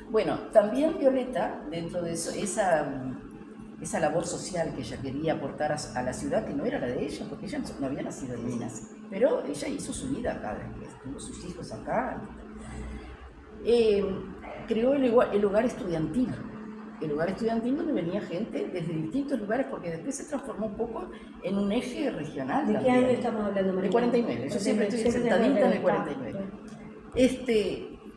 Bueno, también Violeta, dentro de eso, esa labor social que ella quería aportar a la ciudad, que no era la de ella, porque ella no había nacido en Minas, pero ella hizo su vida acá, después, tuvo sus hijos acá. Creó el hogar estudiantil. El hogar estudiantil donde venía gente desde distintos lugares, porque después se transformó un poco en un eje regional. ¿De qué año estamos hablando, María? De 49, yo siempre estoy sentadita en el 49.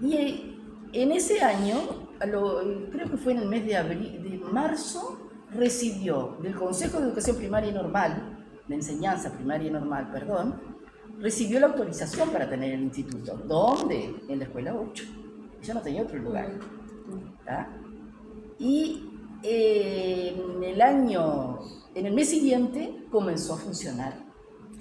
Y en ese año, creo que fue en el mes de marzo, recibió del Consejo de Educación Primaria y Normal, de Enseñanza Primaria y Normal, perdón, recibió la autorización para tener el instituto. ¿Dónde? En la escuela 8. Ella no tenía otro lugar. ¿Tá? Y en el mes siguiente comenzó a funcionar.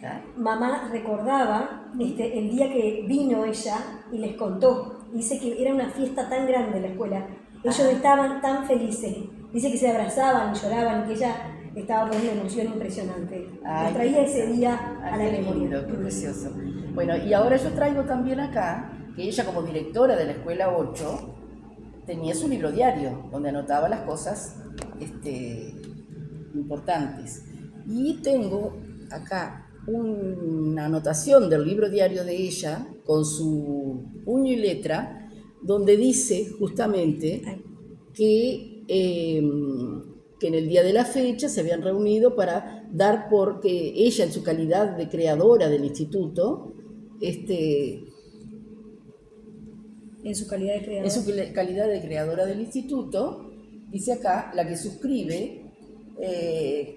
¿Tá? Mamá recordaba el día que vino ella y les contó. Dice que era una fiesta tan grande en la escuela. Ellos estaban tan felices. Dice que se abrazaban y lloraban, que ella estaba con una emoción impresionante. Les traía ese día a la memoria. Lindo, qué precioso. Bueno, y ahora yo traigo también acá que ella, como directora de la escuela 8, tenía su libro diario donde anotaba las cosas importantes. Y tengo acá una anotación del libro diario de ella con su puño y letra, donde dice justamente que en el día de la fecha se habían reunido para dar porque ella, en su calidad de creadora del instituto, en su calidad de creadora. En su calidad de creadora del instituto, dice acá, la que suscribe,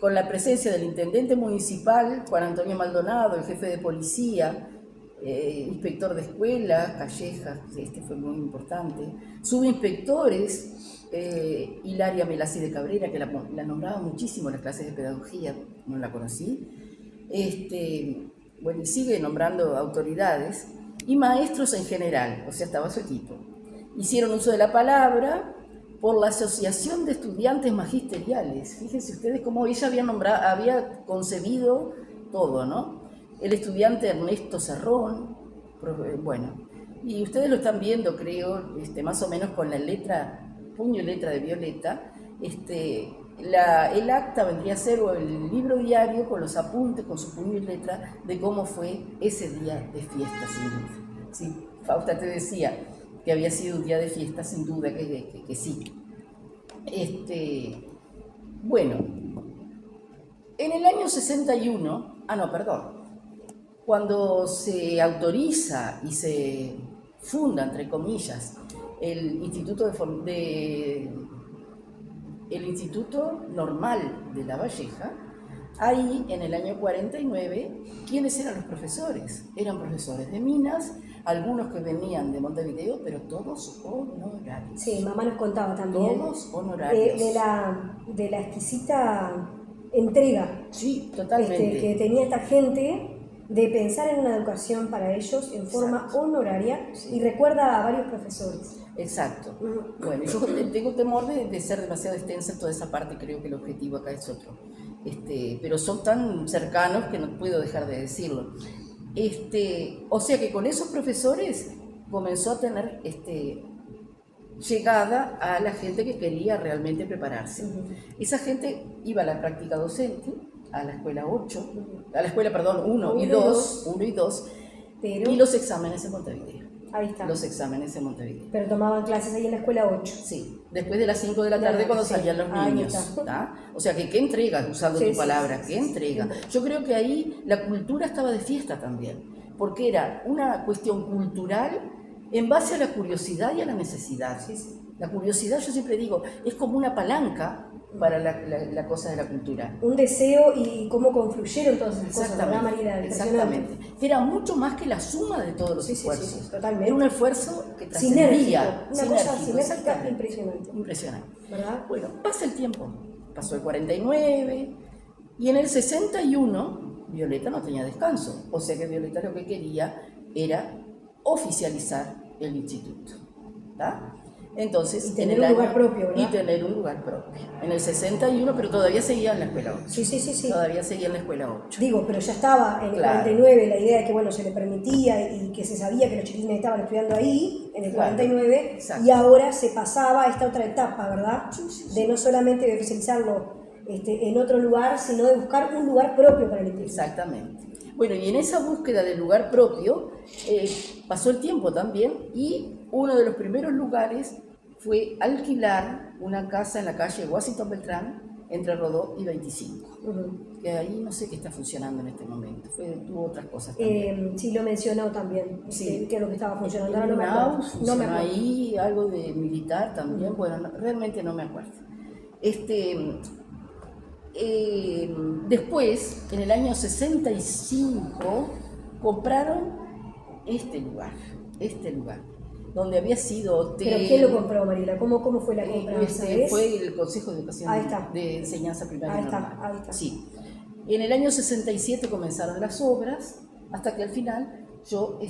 con la presencia del intendente municipal, Juan Antonio Maldonado, el jefe de policía, inspector de escuela, Callejas, fue muy importante, subinspectores, Hilaria Melassi de Cabrera, que la nombraba muchísimo en las clases de pedagogía, no la conocí, bueno, y sigue nombrando autoridades, y maestros en general, o sea, estaba su equipo. Hicieron uso de la palabra por la Asociación de Estudiantes Magisteriales. Fíjense ustedes cómo ella había concebido todo, ¿no? El estudiante Ernesto Cerrón, bueno, y ustedes lo están viendo, creo, más o menos con la letra, puño y letra de Violeta, el acta vendría a ser, o el libro diario con los apuntes, con su puño y letra, de cómo fue ese día de fiesta, sin duda. Sí, Fausta te decía que había sido un día de fiesta, sin duda que sí. Bueno, en el año 61, cuando se autoriza y se funda, entre comillas, el Instituto el Instituto Normal de La Valleja, ahí en el año 49, ¿quiénes eran los profesores? Eran profesores de Minas, algunos que venían de Montevideo, pero todos honorarios. Sí, mamá nos contaba también. Todos honorarios. De la exquisita entrega. Sí, totalmente. Que tenía esta gente de pensar en una educación para ellos en forma honoraria, sí. Y recuerda a varios profesores. Exacto. Bueno, yo tengo temor de ser demasiado extensa en toda esa parte, creo que el objetivo acá es otro. Pero son tan cercanos que no puedo dejar de decirlo. O sea que con esos profesores comenzó a tener llegada a la gente que quería realmente prepararse. Esa gente iba a la práctica docente, a la escuela 8, a la escuela, perdón, 1 y 2, y los exámenes en Montevideo. Ahí está. Los exámenes en Montevideo. Pero tomaban clases ahí en la escuela 8. Sí, después de las 5 de la tarde cuando salían los niños. O sea, que qué entrega, usando tu palabra, qué entrega. Yo creo que ahí la cultura estaba de fiesta también, porque era una cuestión cultural en base a la curiosidad y a la necesidad. La curiosidad, yo siempre digo, es como una palanca para la cosa de la cultura. Un deseo y cómo confluyeron todas esas cosas, ¿verdad, Marina? Exactamente. Era mucho más que la suma de todos los esfuerzos. Sí, totalmente. Era un esfuerzo que trascendía. Una cosa sinérgica impresionante. Impresionante. ¿Verdad? Bueno, pasa el tiempo. Pasó el 49 y en el 61 Violeta no tenía descanso. O sea que Violeta lo que quería era oficializar el instituto. ¿Está? Entonces, y tener un lugar propio, ¿verdad? Y tener un lugar propio. En el 61, pero todavía seguía en la escuela 8. Sí. Todavía seguía en la escuela 8. Digo, pero ya estaba en el 49 la idea de que, bueno, se le permitía y que se sabía que los chiquilines estaban estudiando ahí, en el Claro, 49, exacto. y ahora se pasaba a esta otra etapa, ¿verdad? Sí, sí, sí. De no solamente de oficializarlo en otro lugar, sino de buscar un lugar propio para el instituto. Exactamente. Bueno, y en esa búsqueda del lugar propio pasó el tiempo también y uno de los primeros lugares fue alquilar una casa en la calle Washington Beltrán entre Rodó y 25. Que ahí no sé qué está funcionando en este momento, tuvo otras cosas también. Sí, lo mencionó también, Sí. que es lo que estaba funcionando. Ahora En no me Naus acuerdo. No me funcionó acuerdo. ahí, algo de militar también, bueno, realmente no me acuerdo. Después, en el año 65, compraron este lugar, donde había sido hotel. ¿Pero quién lo compró, Mariela? ¿Cómo fue la compra? ¿Sabés? Fue el Consejo de Educación Ahí está. de Enseñanza Primaria Ahí está, Normal. ahí está. Sí. En el año 67 comenzaron las obras, hasta que al final yo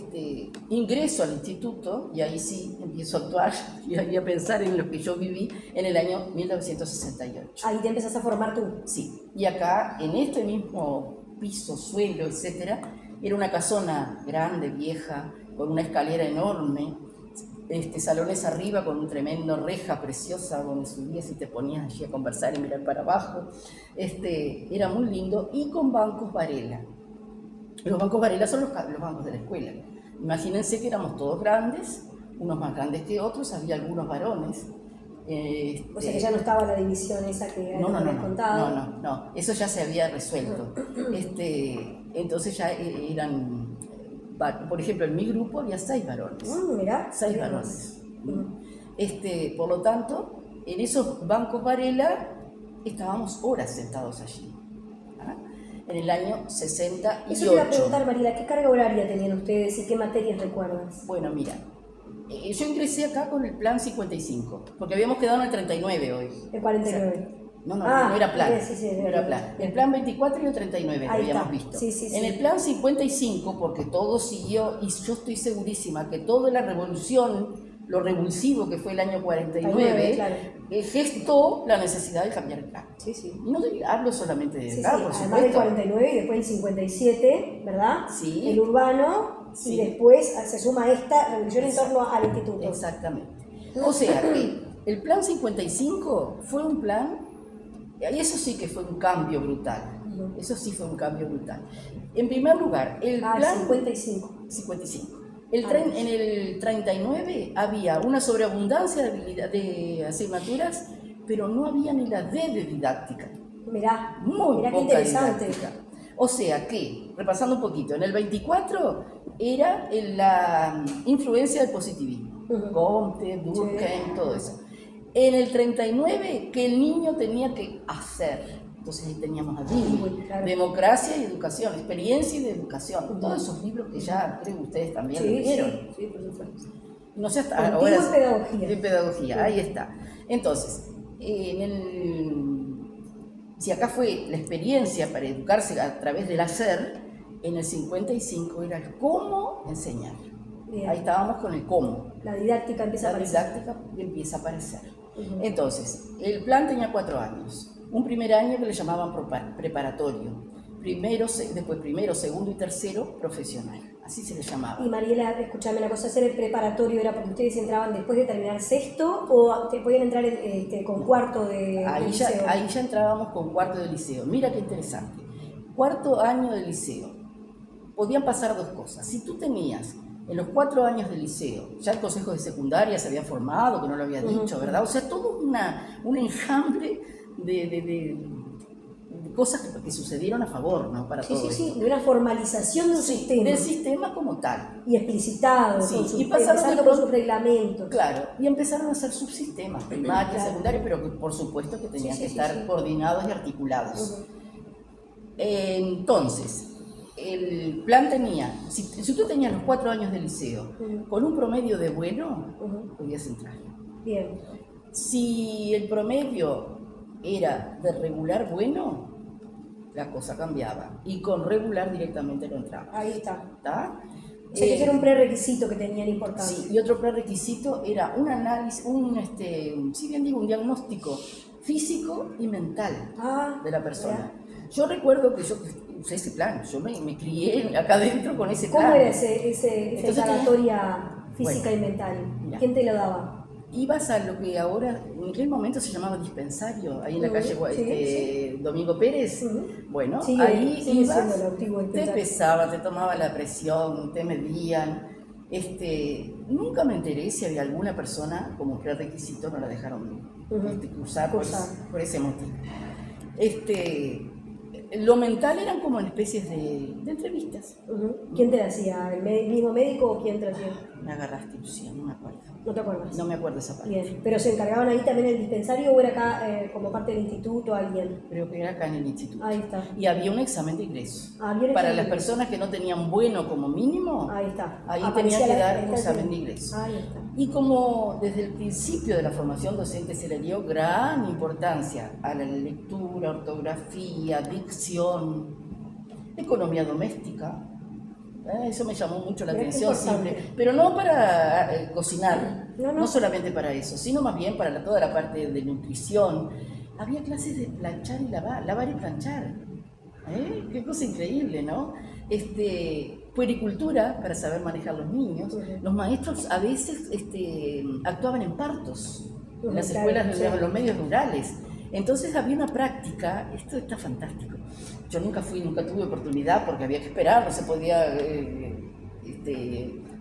ingreso al instituto y ahí sí empiezo a actuar y a pensar en lo que yo viví en el año 1968. Ahí te empezás a formar tú. Sí, y acá en este mismo piso, suelo, etcétera, era una casona grande, vieja, con una escalera enorme, salones arriba con un tremendo reja preciosa donde subías y te ponías allí a conversar y mirar para abajo. Era muy lindo y con bancos Varela. Los bancos Varela son los bancos de la escuela. Imagínense que éramos todos grandes, unos más grandes que otros, había algunos varones. O sea que ya no estaba la división esa que habías contado. No, eso ya se había resuelto. Entonces ya eran, por ejemplo, en mi grupo había 6 varones. Mirá, 6 varones. Por lo tanto, en esos bancos Varela estábamos horas sentados allí. ¿Ah? En el año 68. Eso te iba a preguntar, Mariela, ¿qué carga horaria tenían ustedes y qué materias recuerdas? Bueno, mira, yo ingresé acá con el plan 55, porque habíamos quedado en el 39 hoy. El 49. O sea, no era plan. Sí, no era plan. El plan 24 y el 39 lo habíamos visto. Sí. En el plan 55, porque todo siguió, y yo estoy segurísima que toda la revolución, lo revulsivo que fue el año 49, claro. gestó la necesidad de cambiar el plan. Sí. Y no hablo solamente de acá, por Además supuesto. del 49 y después el 57, ¿verdad? Sí. El urbano, Sí. y después se suma esta revolución en torno al instituto. Exactamente. O sea que el plan 55 fue un plan, y eso sí que fue un cambio brutal. Eso sí fue un cambio brutal. En primer lugar, el plan 55. En el 39 había una sobreabundancia de asignaturas, pero no había ni la D de didáctica. Mirá Muy qué poca interesante. didáctica. O sea que, repasando un poquito, en el 24 era la influencia del positivismo. Comte, Durkheim, todo eso. En el 39, que el niño tenía que hacer. Entonces ahí teníamos allí Democracia y Educación, Experiencia y de Educación, todos esos libros que ya creo que ustedes también leyeron. Sí, por supuesto. No sé hasta ahora. En pedagogía. En pedagogía, ahí está. Entonces, si acá fue la experiencia para educarse a través del hacer, en el 55 era el cómo enseñar. Bien. Ahí estábamos con el cómo. La didáctica empieza a aparecer. La didáctica empieza a aparecer. Entonces, el plan tenía 4 años. Un primer año que le llamaban preparatorio. Después primero, segundo y tercero, profesional. Así se le llamaba. Y Mariela, escúchame una cosa, hacer el preparatorio era porque ustedes entraban después de terminar sexto o te podían entrar con cuarto de liceo. Ahí ya entrábamos con cuarto de liceo. Mira qué interesante. Cuarto año de liceo. Podían pasar 2 cosas. Si tú tenías en los 4 años de liceo, ya el consejo de secundaria se había formado, que no lo había dicho, ¿verdad? O sea, todo un enjambre de cosas que sucedieron a favor, ¿no? Para todo esto. De una formalización de un sistema. Del sistema como tal. Y explicitado, y pasaron con sus reglamentos. Claro, y empezaron a hacer subsistemas, primaria, secundaria, pero que por supuesto que tenían que estar coordinados y articulados. Entonces, el plan tenía, si tú tenías los 4 años de liceo, con un promedio de bueno, podías entrar. Bien. Si el promedio era de regular bueno, la cosa cambiaba. Y con regular directamente no entraba. Ahí está. ¿Está? O sea, que era un prerequisito que tenían importante. Sí, y otro prerequisito era un análisis, si bien digo, un diagnóstico físico y mental de la persona. Yo recuerdo que yo usé ese plan, yo me crié acá adentro con ese plan. ¿Cómo era esa indagatoria física Bueno, y mental. mira. ¿Quién te lo daba? Ibas a lo que ahora, en aquel momento se llamaba dispensario, ahí en la calle Sí. Domingo Pérez. Ujú. Bueno, Sigue ahí siendo ibas, el antiguo te dispensario. pesaban, te tomaban la presión, te medían. Nunca me enteré si había alguna persona como prerequisito no la dejaron cruzar por ese motivo. Lo mental eran como en especies de entrevistas. ¿Quién te la hacía? ¿El mismo médico o quién te la hacía? Me agarraste, Lucía, no me acuerdo. ¿No te acuerdas? No me acuerdo esa parte. Bien, pero ¿se encargaban ahí también el dispensario o era acá como parte del instituto alguien? Creo que era acá en el instituto. Ahí está. Y había un examen de ingreso. Había un Para examen las de personas que no tenían bueno como mínimo, Ahí está. ahí Aparecía tenía que la- dar un está examen de el- ingreso. Ahí está. Y como desde el principio de la formación docente se le dio gran importancia a la lectura, ortografía, dicción, economía doméstica, eso me llamó mucho la Mirá qué atención importante. siempre, pero no para cocinar, No. no solamente para eso, sino más bien para toda la parte de nutrición. Había clases de planchar y lavar y planchar. Qué cosa increíble, ¿no? Puericultura, para saber manejar los niños. Los maestros a veces actuaban en partos, en las escuelas, en los medios rurales. Entonces había una práctica, esto está fantástico. Yo nunca tuve oportunidad porque había que esperar, no se podía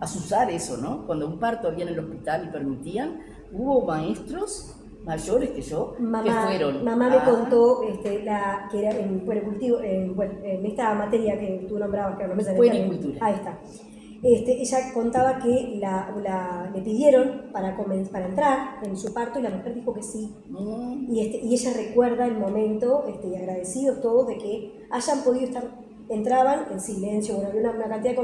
asusar eso, ¿no? Cuando un parto había en el hospital y permitían, hubo maestros mayores que yo que fueron. Mamá me contó que era en puericultivo, en esta materia que tú nombrabas, que no me sale. Puericultura. Ahí está. Ella contaba que le pidieron para entrar en su parto y la mujer dijo que sí. Y ella recuerda el momento, y agradecidos todos de que hayan podido entraban en silencio, bueno, había una cantidad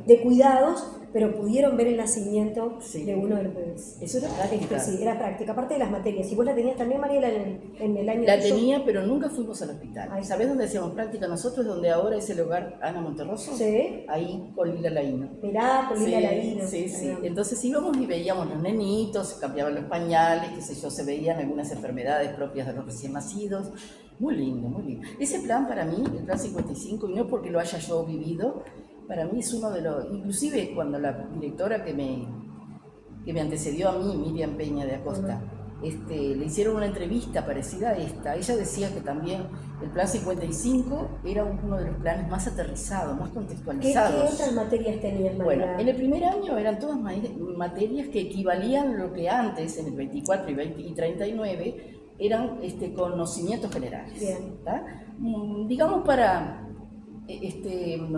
de cuidados, pero pudieron ver el nacimiento de uno de los bebés. Eso era práctica. Sí, era práctica, aparte de las materias. ¿Y vos la tenías también, Mariela, en el año? La tenía, pero nunca fuimos al hospital. ¿Sabés dónde hacíamos práctica nosotros? Donde ahora es el hogar Ana Monterroso. Sí. Ahí con Lila Laíno. Mirá, con Lila Laíno. Sí. Entonces íbamos y veíamos los nenitos, cambiaban los pañales, qué sé yo, se veían algunas enfermedades propias de los recién nacidos. Muy lindo, muy lindo. Ese plan para mí, el plan 55, y no porque lo haya yo vivido, para mí es uno de los... Inclusive cuando la directora que me antecedió a mí, Miriam Peña de Acosta, le hicieron una entrevista parecida a esta, ella decía que también el plan 55 era uno de los planes más aterrizados, más contextualizados. ¿Qué otras materias tenías, Mariela? Bueno, en el primer año eran todas materias que equivalían a lo que antes, en el 24 y 39, eran conocimientos generales. Digamos para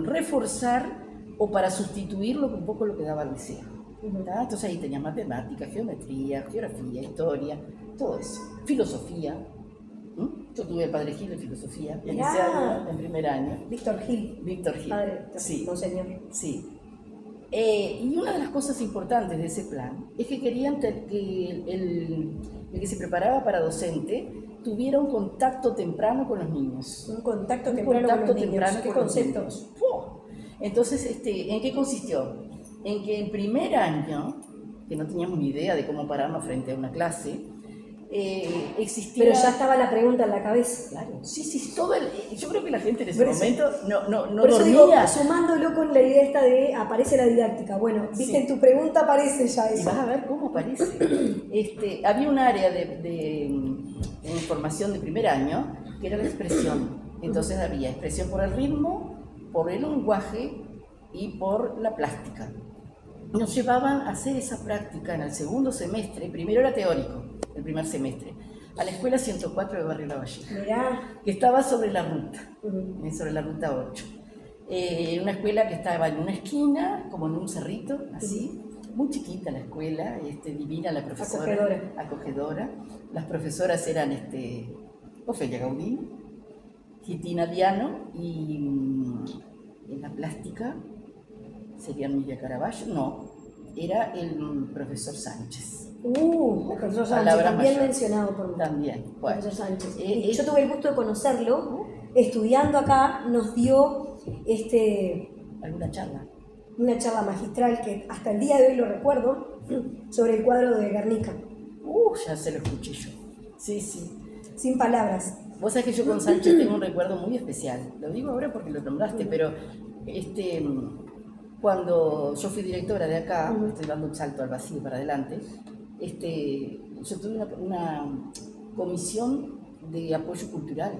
reforzar o para sustituir un poco lo que daba el liceo. Entonces ahí tenía matemática, geometría, geografía, historia, todo eso. Filosofía. Yo tuve al padre Gil en filosofía en ese año, en primer año. Víctor Gil. Padre, sí. Monseñor. Sí. Y una de las cosas importantes de ese plan es que querían que el que se preparaba para docente tuviera un contacto temprano con los niños. Un contacto temprano con los niños. ¿Qué concepto? Entonces, ¿en qué consistió? En que el primer año, que no teníamos ni idea de cómo pararnos frente a una clase, existía... Pero ya estaba la pregunta en la cabeza. Claro, sí, yo creo que la gente en ese momento no por eso dormía. Digo, sumándolo con la idea esta de aparece la didáctica. Bueno, viste, en tu pregunta aparece ya eso. Y vas a ver cómo aparece. Había un área de información de primer año que era la expresión. Entonces había expresión por el ritmo, por el lenguaje y por la plástica. Nos llevaban a hacer esa práctica en el segundo semestre. Primero era teórico, el primer semestre, a la escuela 104 de Barrio La Valleja, que estaba sobre la ruta, sobre la ruta 8. Una escuela que estaba en una esquina, como en un cerrito, así, muy chiquita la escuela, divina la profesora, acogedora. Las profesoras eran Ofelia Gaudí, Gitina Diano, y en la plástica sería Milla Caraballo, no, era el profesor Sánchez. El profesor Sánchez, también mencionado por mí. También, bueno. Profesor Sánchez. Yo tuve el gusto de conocerlo, estudiando acá, nos dio alguna charla. Una charla magistral que hasta el día de hoy lo recuerdo, sobre el cuadro de Guernica. Ya se lo escuché yo. Sí. Sin palabras. Vos sabés que yo con Sánchez tengo un recuerdo muy especial. Lo digo ahora porque lo nombraste, pero Cuando yo fui directora de acá, estoy dando un salto al vacío para adelante, yo tuve una comisión de apoyo cultural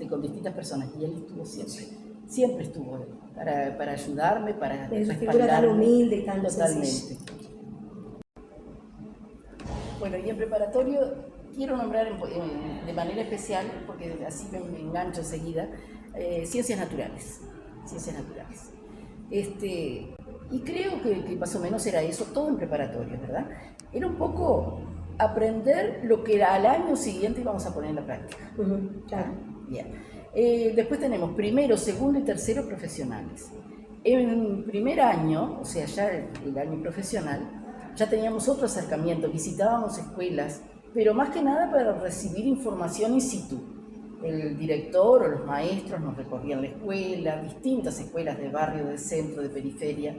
con distintas personas y él estuvo siempre estuvo para ayudarme, para respaldarme. Figura tan humilde y tan totalmente. sencilla. Bueno, y en preparatorio quiero nombrar de manera especial, porque así me engancho enseguida, ciencias naturales. Y creo que más o menos era eso, todo en preparatorio, ¿verdad? Era un poco aprender lo que al año siguiente íbamos a poner en la práctica. Claro. Bien. Después tenemos primero, segundo y tercero profesionales. En primer año, o sea, ya el año profesional, ya teníamos otro acercamiento, visitábamos escuelas, pero más que nada para recibir información in situ. El director o los maestros nos recorrían la escuela, distintas escuelas de barrio, de centro, de periferia.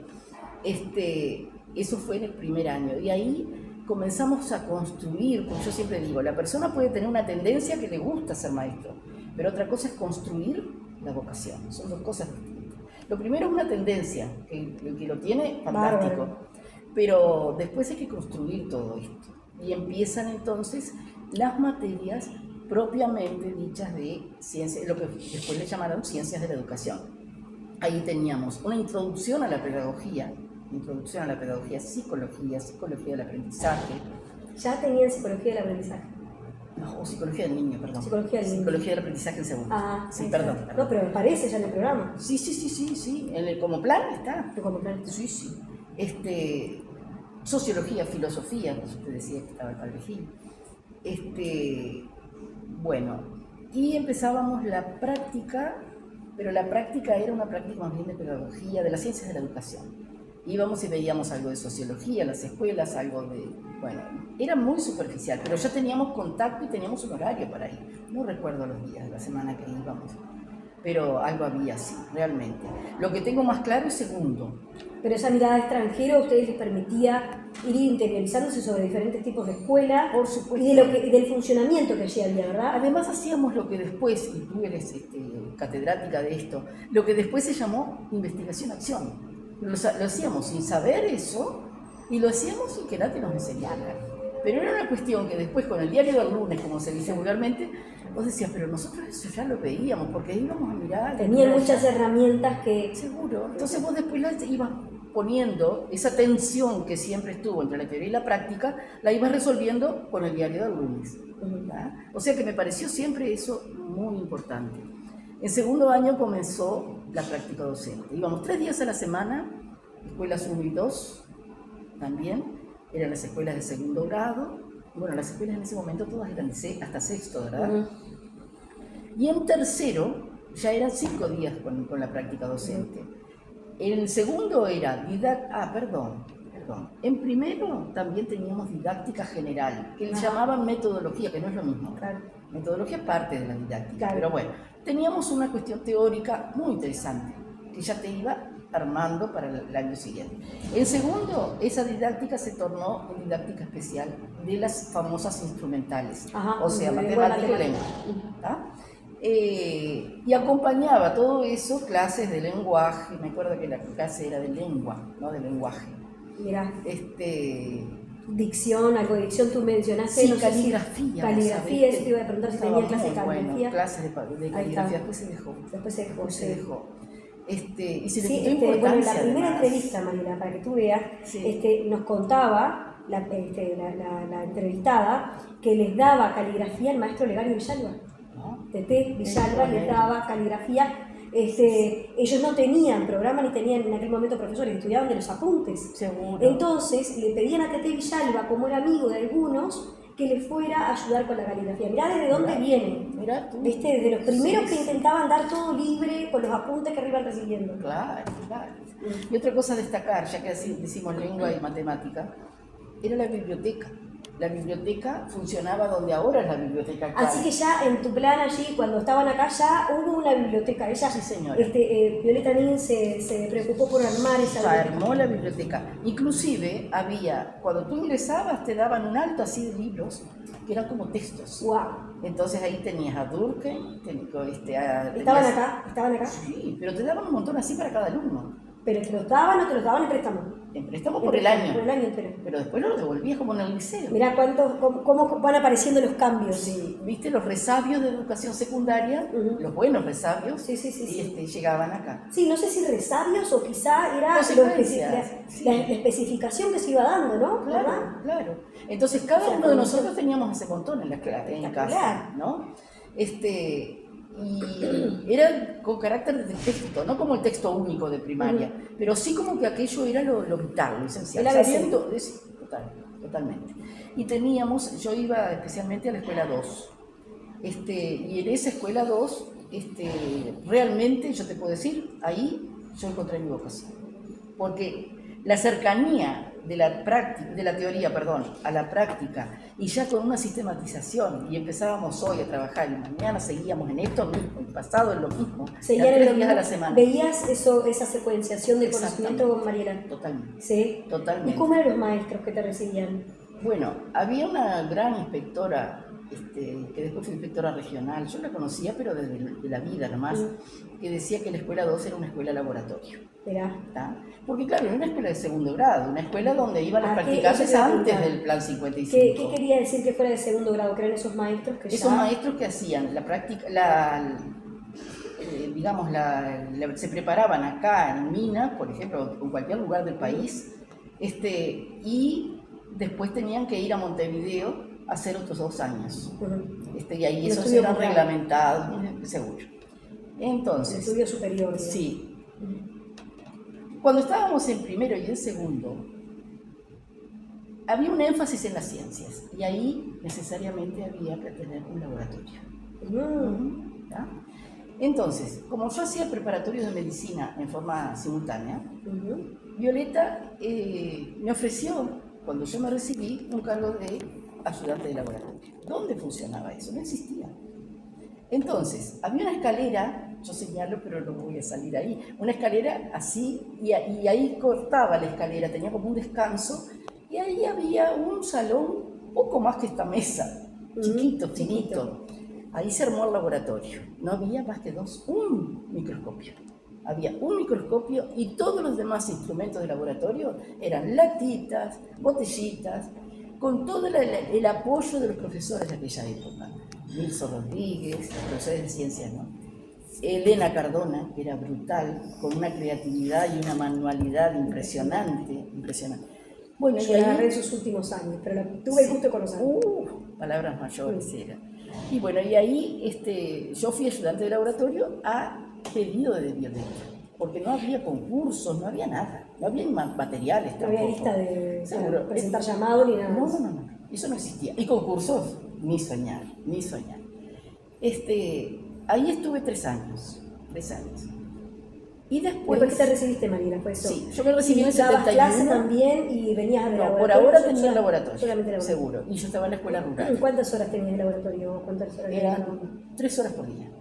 Eso fue en el primer año y ahí comenzamos a construir, como yo siempre digo, la persona puede tener una tendencia que le gusta ser maestro, pero otra cosa es construir la vocación, son dos cosas distintas. Lo primero es una tendencia, que el que lo tiene, fantástico, pero después hay que construir todo esto y empiezan entonces las materias propiamente dichas de ciencias, lo que después le llamaron ciencias de la educación. Ahí teníamos una introducción a la pedagogía, psicología del aprendizaje. ¿Ya tenían psicología del aprendizaje? No, o psicología del niño, perdón. Psicología del aprendizaje en segundo. Sí, perdón. No, pero me parece ya en el programa. Sí. Como plan está. Como plan. Sí. Sociología, filosofía, pues usted decía que estaba el padre Gil. Bueno, y empezábamos la práctica, pero la práctica era una práctica más bien de pedagogía, de las ciencias de la educación. Íbamos y veíamos algo de sociología en las escuelas, era muy superficial, pero ya teníamos contacto y teníamos un horario para ir. No recuerdo los días de la semana que íbamos, pero algo había así, realmente. Lo que tengo más claro es segundo. Pero esa mirada extranjera a ustedes les permitía ir interiorizándose sobre diferentes tipos de escuela. Por supuesto. Y del funcionamiento que allí había, ¿verdad? Además hacíamos lo que después, y tú eres catedrática de esto, lo que después se llamó investigación-acción. Lo hacíamos sin saber eso y lo hacíamos sin que nadie nos enseñara. Pero era una cuestión que después con el diario del lunes, como se dice vulgarmente, vos decías, pero nosotros eso ya lo veíamos porque íbamos a mirar. Tenían muchas herramientas que... Seguro. Entonces vos después las ibas poniendo, esa tensión que siempre estuvo entre la teoría y la práctica, la ibas resolviendo con el diario del lunes. O sea que me pareció siempre eso muy importante. En segundo año comenzó la práctica docente. Íbamos 3 días a la semana, escuelas 1 y 2 también, eran las escuelas de segundo grado. Bueno, las escuelas en ese momento todas eran hasta sexto, ¿verdad? Y en tercero ya eran 5 días con la práctica docente. En el segundo era En primero también teníamos didáctica general, que le llamaban metodología, que no es lo mismo. Claro. Metodología es parte de la didáctica, claro. Pero bueno, teníamos una cuestión teórica muy interesante, que ya te iba armando para el año siguiente. En segundo, esa didáctica se tornó en didáctica especial de las famosas instrumentales, o sea, matemática y lengua. Y acompañaba todo eso clases de lenguaje. Me acuerdo que la clase era de lengua, no de lenguaje. Mira, dicción, algo de dicción tú mencionaste. Sí, caligrafía. Caligrafía, eso te iba a preguntar si tenía clase de caligrafía. Bueno, clases de caligrafía, después se dejó. Y se le dio bueno, en la primera además. Entrevista, Mariela, para que tú veas, nos contaba la entrevistada que les daba caligrafía el maestro Legario Villalba. Tete Villalba les daba caligrafía. Ellos no tenían programa ni tenían en aquel momento profesores, estudiaban de los apuntes. Seguro. Entonces le pedían a Tete Villalba, como era amigo de algunos, que les fuera a ayudar con la caligrafía. Mirá desde dónde vienen. Mirá tú. Desde los primeros que intentaban dar todo libre con los apuntes que iban recibiendo. Claro. Y otra cosa a destacar, ya que así decimos lengua y matemática, era la biblioteca. La biblioteca funcionaba donde ahora es la biblioteca actual. Así que ya en tu plan allí, cuando estaban acá, ya hubo una biblioteca. Ella, sí, señora. Violeta Nin se preocupó por armar esa biblioteca. Armó la biblioteca. Inclusive había, cuando tú ingresabas, te daban un alto así de libros que eran como textos. Wow. Entonces ahí tenías a Durkheim, ¿Estaban acá? Sí, pero te daban un montón así para cada alumno. ¿Pero te los daban o te los daban en préstamo? En préstamo por el año. Por el año entero. Pero después lo devolvías como en el liceo. Mirá cómo van apareciendo los cambios. Sí, viste los resabios de educación secundaria, los buenos resabios, sí. llegaban acá. Sí, no sé si resabios o quizá era la especificación que se iba dando, ¿no? Claro, ¿verdad? claro. Entonces cada uno de nosotros teníamos ese montón en casa, ¿no? Y era con carácter de texto, no como el texto único de primaria, pero sí como que aquello era lo vital, lo esencial. Totalmente. Y yo iba especialmente a la escuela 2. Y en esa escuela 2, realmente yo te puedo decir, ahí yo encontré mi vocación. Porque la cercanía de la teoría, a la práctica, y ya con una sistematización, y empezábamos hoy a trabajar, y mañana seguíamos en esto mismo, y pasado en lo mismo, seguían 3 días a la semana. ¿Veías esa secuenciación de conocimiento, Mariela? Totalmente. Sí. Totalmente. ¿Y cómo eran los maestros que te recibían? Bueno, había una gran inspectora, que después fue inspectora regional, yo la conocía, pero desde la vida nomás, que decía que la escuela 2 era una escuela laboratorio. ¿Está? Porque claro, era una escuela de segundo grado, una escuela donde iban los practicantes antes del plan 55. ¿Qué quería decir que fuera de segundo grado? ¿Que eran esos maestros que esos maestros que hacían la práctica, se preparaban acá en Minas, por ejemplo, en cualquier lugar del país, y después tenían que ir a Montevideo a hacer otros 2 años. Y ahí esos eran reglamentados, seguro. Entonces, estudio superior. Sí. Cuando estábamos en primero y en segundo, había un énfasis en las ciencias, y ahí necesariamente había que tener un laboratorio. ¿Está? Entonces, como yo hacía preparatorios de medicina en forma simultánea, Violeta me ofreció, cuando yo me recibí, un cargo de ayudante de laboratorio. ¿Dónde funcionaba eso? No existía. Entonces, había una escalera, yo señalo, pero no voy a salir ahí, una escalera así, y ahí cortaba la escalera, tenía como un descanso, y ahí había un salón, poco más que esta mesa, chiquito, finito. Ahí se armó el laboratorio. No había más que un microscopio. Había un microscopio y todos los demás instrumentos de laboratorio eran latitas, botellitas, con todo el apoyo de los profesores de aquella época. Nilson Rodríguez, profesores de ciencias, ¿no? Elena Cardona, que era brutal, con una creatividad y una manualidad impresionante. Bueno, yo la agarré en sus últimos años, pero tuve el gusto de conocerla. Palabras mayores era. Y bueno, y ahí yo fui ayudante de laboratorio a pedido de Violeta, porque no había concursos, no había nada, no había materiales tampoco. No había lista de presentar llamado ni nada. No, eso no existía. Y concursos, ni soñar. Ahí estuve 3 años. Y después que te recibiste, Mariela, ¿fue eso? Sí, yo me recibí en el 71. ¿Dabas clase también y venías al laboratorio? Por ahora tenía el laboratorio, solamente seguro. Y yo estaba en la escuela rural. ¿Cuántas horas tenías el laboratorio? ¿Cuántas horas eran? 3 horas por día.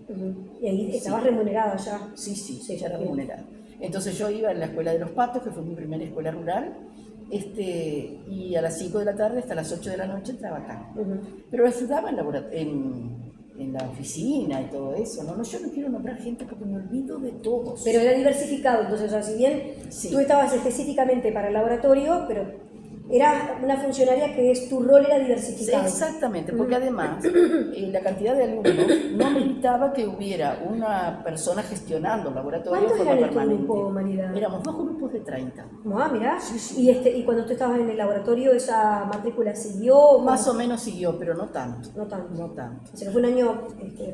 ¿Y ahí estabas remunerada ya? Sí, ya era remunerada. Entonces yo iba a la escuela de los Patos, que fue mi primera escuela rural, y a las 5 de la tarde hasta las 8 de la noche entraba acá. Pero ayudaba en la oficina y todo eso. Yo no quiero nombrar gente porque me olvido de todos. Pero era diversificado, entonces, o sea, si bien tú estabas específicamente para el laboratorio, pero era una funcionaria que tu rol era diversificado. Sí, exactamente, porque además la cantidad de alumnos no meritaba que hubiera una persona gestionando el laboratorio de forma permanente. ¿Cuántos eran en tu grupo, Mariela? Éramos 2 grupos de 30. Mirá. Sí. ¿Y cuando tú estabas en el laboratorio, esa matrícula siguió? Más o menos siguió, pero no tanto. No tanto. O sea, que fue un año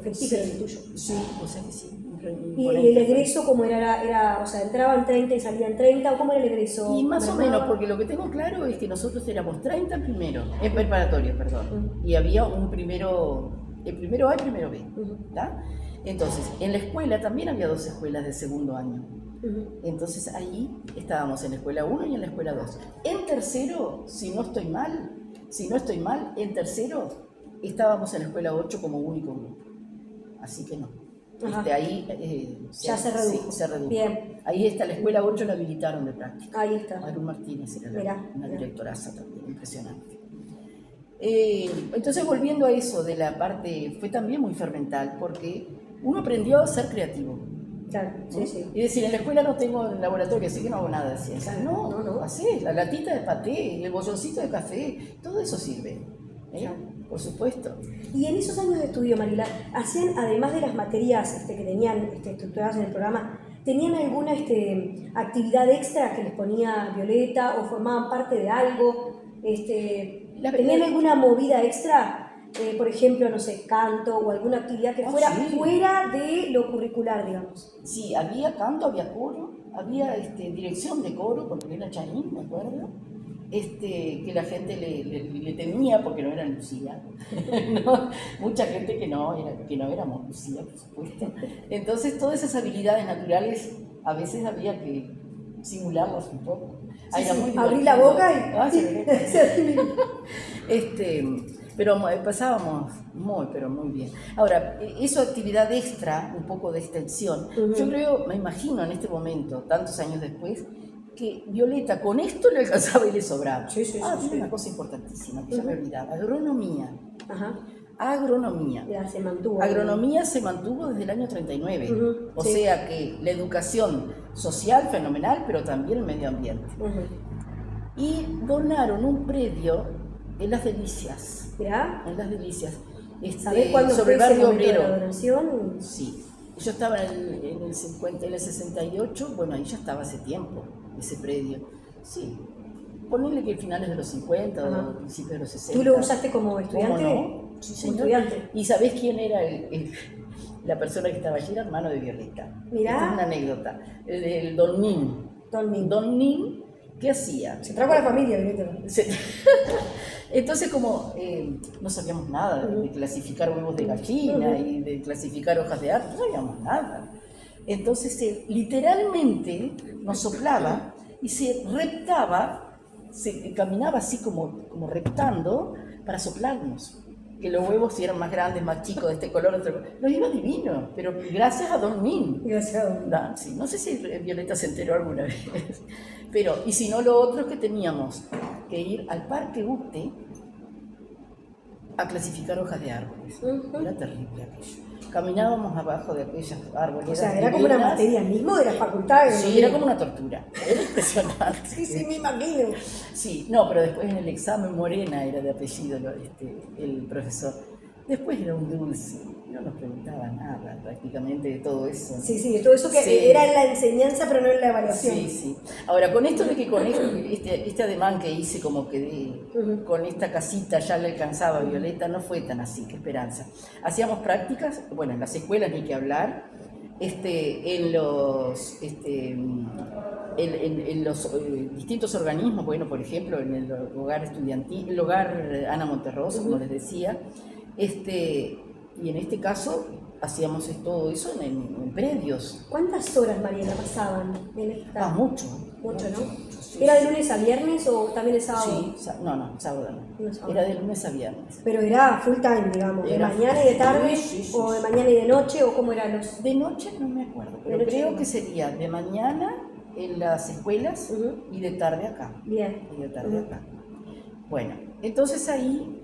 fructífero el tuyo. Sí, o sea que sí. ¿Y el egreso cómo era? O sea, ¿entraban 30 y salían 30? ¿O cómo era el egreso? Y más o menos, porque lo que tengo claro es que nosotros éramos 30 primero, en preparatorio, perdón. Y había un el primero A y primero B. ¿Tá? Entonces, en la escuela también había 2 escuelas de segundo año. Entonces ahí estábamos en la escuela 1 y en la escuela 2. En tercero, si no estoy mal, en tercero estábamos en la escuela 8 como único grupo. Así que no. Ahí ya se redujo. Se redujo. Bien. Ahí está, la escuela 8 la habilitaron de práctica. Ahí está. Maru Martínez era una directoraza también, impresionante. Entonces, volviendo a eso de la parte, fue también muy fermental, porque uno aprendió a ser creativo. Claro, sí, sí. Y decir, en la escuela no tengo laboratorio, así que no hago nada de ciencia. Claro, No, hacés la latita de paté, el bolloncito de café, todo eso sirve. Claro. Por supuesto. Y en esos años de estudio, Marila, ¿hacían, además de las materias que tenían estructuradas en el programa, tenían alguna actividad extra que les ponía Violeta o formaban parte de algo? ¿Tenían alguna movida extra? Por ejemplo, no sé, canto o alguna actividad que fuera sí. fuera de lo curricular, digamos. Sí, había canto, había coro, había dirección de coro, porque era Chaín, me acuerdo, que la gente le temía porque no era Lucía. ¿No? Mucha gente que no éramos Lucía, por supuesto. Entonces, todas esas habilidades naturales a veces había que simularlas un poco. Sí, Era muy abrí la divertido. boca y... Ah, pero pasábamos pero muy bien. Ahora, eso actividad extra, un poco de extensión, yo creo, me imagino en este momento, tantos años después, que Violeta con esto le alcanzaba y le sobraba. Tiene una cosa importantísima que ya me olvidaba, agronomía. Ajá. Agronomía. Ya se mantuvo. Agronomía se mantuvo desde el año 39, o sea que la educación social fenomenal, pero también el medio ambiente. Y donaron un predio en Las Delicias. ¿Ya? En Las Delicias. ¿Sabés cuándo sobre el fue ese barrio momento de obrero. la donación? Sí. Yo estaba en el 50, en el 68, bueno, ahí ya estaba hace tiempo, ese predio. Sí. Ponele que finales de los 50 o principios de los 60. ¿Tú lo usaste como estudiante? ¿Cómo no? Sí, como señor. estudiante. ¿Y sabés quién era la persona que estaba allí? Era hermano de Violeta. Mirá. Esta es una anécdota. El Don Nin. Don Nin, ¿qué hacía? Se trajo a la familia, Violeta. Entonces, como no sabíamos nada de clasificar huevos de gallina y de clasificar hojas de árbol, no sabíamos nada. Entonces, literalmente nos soplaba y se reptaba, se caminaba así como reptando para soplarnos. Que los huevos si eran más grandes, más chicos, de este color, nos iba divino, pero gracias a Don Nin. Gracias a Don Nin. Sí, no sé si Violeta se enteró alguna vez. Pero, y si no, lo otro es que teníamos que ir al Parque Ute a clasificar hojas de árboles. Era terrible aquello. Caminábamos abajo de aquellas árboles. O sea, era como una materia mismo de la facultad. Sí, era como una tortura. Era impresionante. Sí, me imagino. Sí, no, pero después en el examen Morena era de apellido el profesor. Después era un dulce, no nos preguntaba nada prácticamente de todo eso. Sí, de todo eso que era en la enseñanza pero no en la evaluación. Sí. Ahora, con esto de que con este ademán que hice como que con esta casita ya le alcanzaba a Violeta, no fue tan así, qué esperanza. Hacíamos prácticas, bueno, en las escuelas ni que hablar, en los distintos organismos, bueno, por ejemplo, en el hogar estudiantil, el hogar Ana Monterroso, como les decía, y en este caso hacíamos todo eso en predios. ¿Cuántas horas, Mariela, pasaban en esta? Mucho, ¿no? Sí, ¿Era de lunes a viernes o también el sábado? Sí, sábado no. Era de lunes a viernes. Pero era full time, digamos, de mañana y de tarde, o de mañana y de noche, o cómo eran los... De noche no me acuerdo, pero creo que sería de mañana en las escuelas y de tarde acá. Bien. Y de tarde acá. Bueno, entonces ahí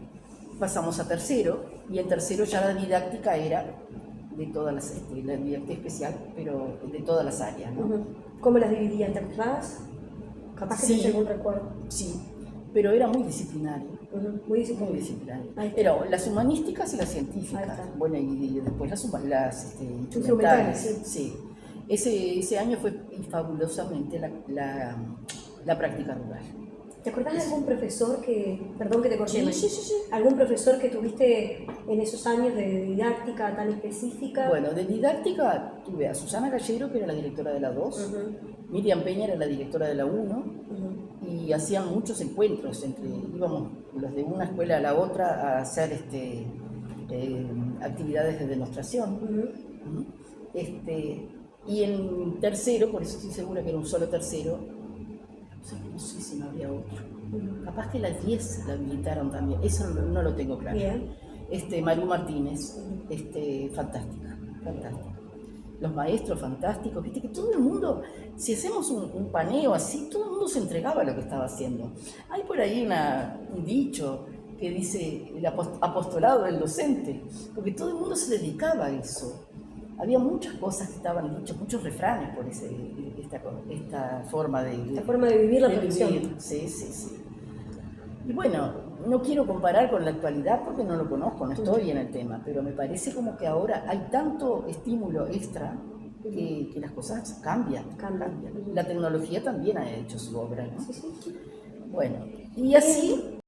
pasamos a tercero, y en tercero ya la didáctica era de todas las, la didáctica especial, pero de todas las áreas, ¿no? ¿Cómo las dividían? ¿Te acordás? Capaz que tenés algún recuerdo. Sí, pero era muy disciplinario. Muy disciplinario. Pero las humanísticas y las científicas, bueno, y después las instrumentales. Sí. Ese año fue fabulosamente la práctica rural. ¿Te acordás de algún profesor perdón que te corté? Sí. ¿Algún profesor que tuviste en esos años de didáctica tan específica? Bueno, de didáctica tuve a Susana Gallero, que era la directora de la 2, Miriam Peña era la directora de la 1, y hacían muchos encuentros, íbamos los de una escuela a la otra a hacer actividades de demostración. Y en tercero, por eso estoy segura que era un solo tercero, no sé si no había otro. Capaz que las 10 la habilitaron también, eso no lo tengo claro. Bien. Maru Martínez, fantástica. Los maestros fantásticos, viste que todo el mundo, si hacemos un paneo así, todo el mundo se entregaba a lo que estaba haciendo. Hay por ahí un dicho que dice el apostolado del docente, porque todo el mundo se dedicaba a eso. Había muchas cosas que estaban dichas, muchos refranes por esta forma La forma de vivir la de profesión. vivir. Sí, sí, sí. Y bueno, no quiero comparar con la actualidad porque no lo conozco, no estoy en el tema, pero me parece como que ahora hay tanto estímulo extra que las cosas cambian. La tecnología también ha hecho su obra, ¿no? Sí, sí. Bueno, y así